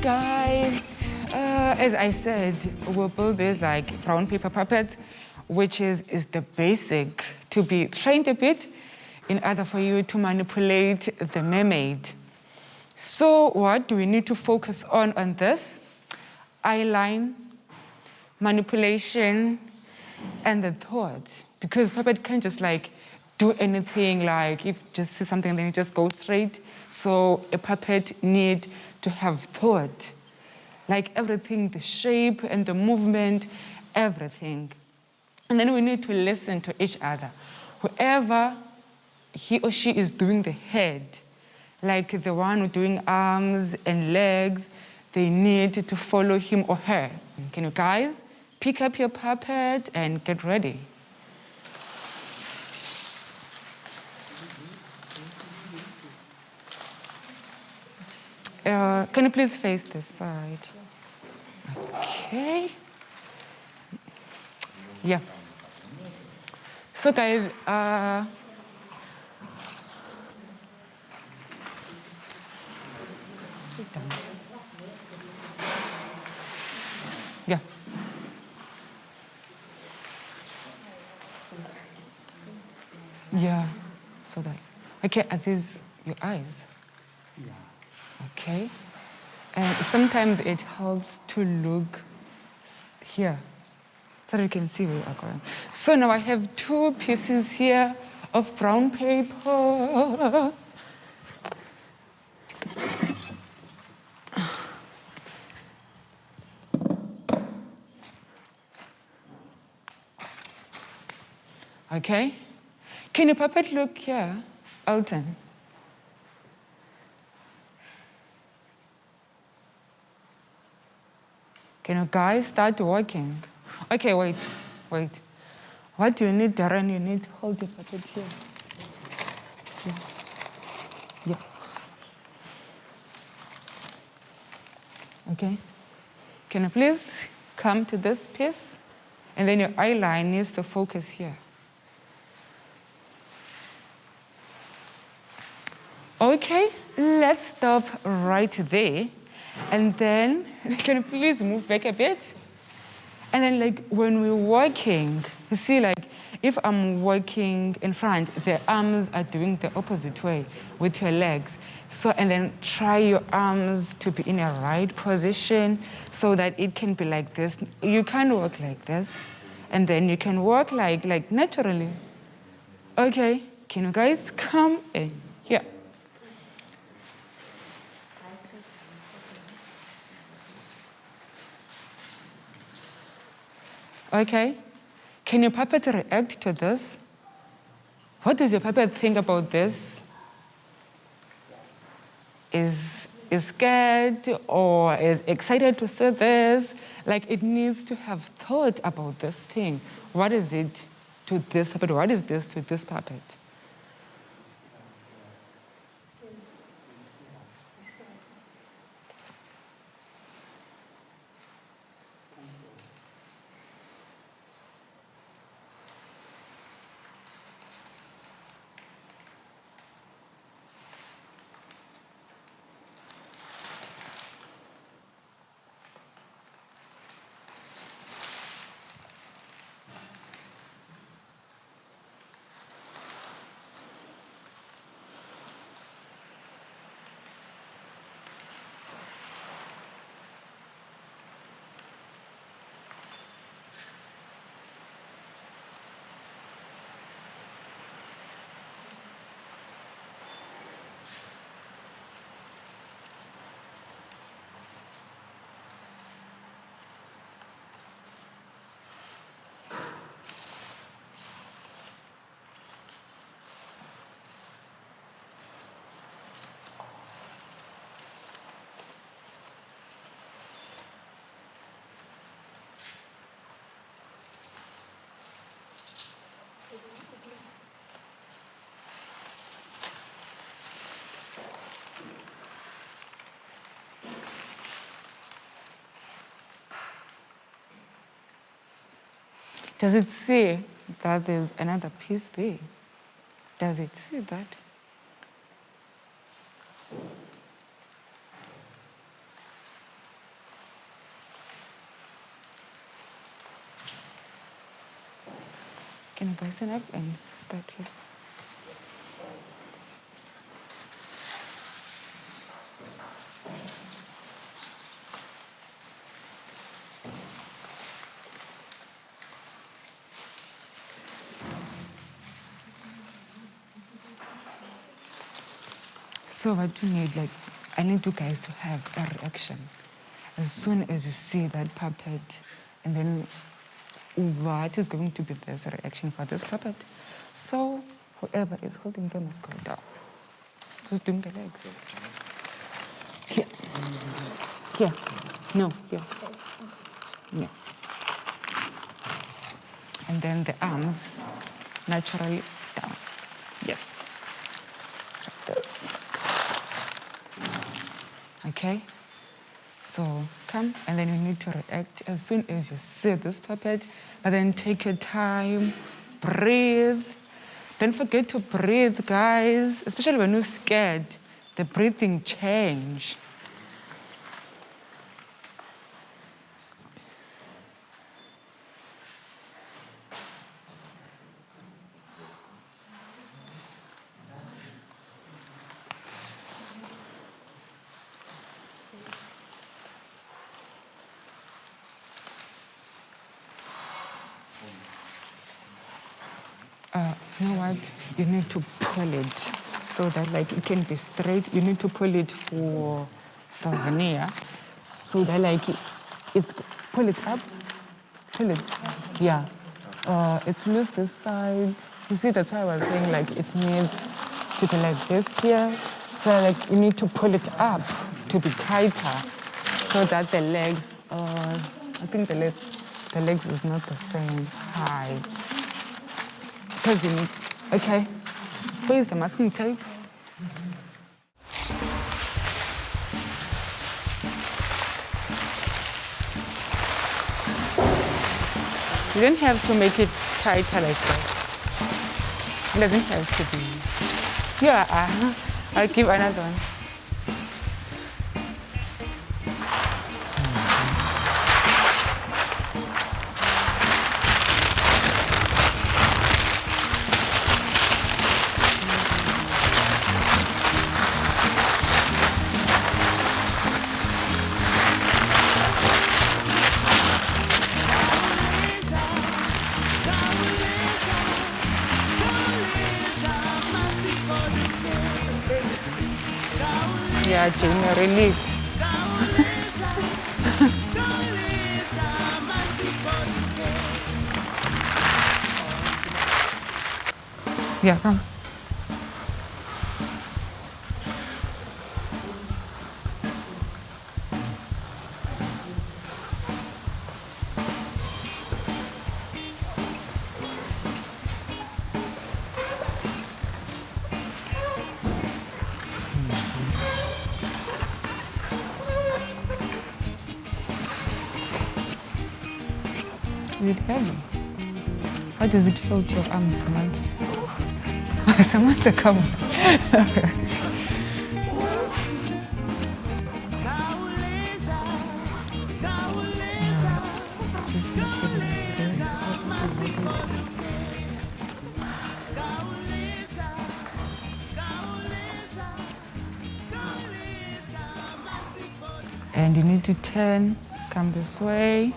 guys, as I said, we'll build this like brown paper puppet, which is the basic to be trained a bit in order for you to manipulate the mermaid. So what do we need to focus on this? Eyeline, manipulation, and the thought. Because puppet can't just like do anything, like if you just see something then you just go straight. So a puppet need to have thought. Like everything, the shape and the movement, everything. And then we need to listen to each other. Whoever he or she is doing the head, like the one who's doing arms and legs, they need to follow him or her. Can you guys pick up your puppet and get ready? Can you please face this side? Okay. Yeah. So guys, sit down. Yeah. Yeah. So that. Okay, are these your eyes? Yeah. Okay. And sometimes it helps to look here, so you can see where you are going. So now I have 2 pieces here of brown paper. Okay. Can your puppet look here, Elton? Can you guys start working? Okay, wait. What do you need, Darren? You need to hold the puppet here. Yeah. Okay. Can you please come to this piece? And then your eyeline needs to focus here. Okay, let's stop right there. And then, can you please move back a bit? And then like when we're walking, you see like if I'm walking in front, the arms are doing the opposite way with your legs. So, and then try your arms to be in a right position so that it can be like this. You can walk like this, and then you can walk like naturally. Okay, can you guys come in here? Okay. Can your puppet react to this? What does your puppet think about this? Is scared or is excited to see this? Like it needs to have thought about this thing. What is it to this puppet? What is this to this puppet? Does it see that there's another piece there? Does it see that? Can you guys stand up and start here? So what you need, like, I need you guys to have a reaction. As soon as you see that puppet, and then what is going to be this reaction for this puppet? So whoever is holding them must go down. Who's doing the legs? Here. Here. No, here. Yeah. And then the arms naturally down. Yes. Like this. Okay? So come, and then you need to react as soon as you see this puppet, but then take your time, breathe. Don't forget to breathe, guys, especially when you're scared. The breathing change. You know what? You need to pull it so that like it can be straight. You need to pull it for souvenir so that like it's pull it up, pull it, yeah. It's loose this side. You see, that's why I was saying like it needs to be like this here. So like you need to pull it up to be tighter so that the legs, I think the legs is not the same height. Because you need, okay, where's the masking tape? You don't have to make it tighter like that. It doesn't have to be. Yeah, I'll give another one. Yeah, Jane, relief. Yeah, come. Is it heavy? How does it feel to your arms, Samantha? Samantha, come on. And you need to turn, come this way.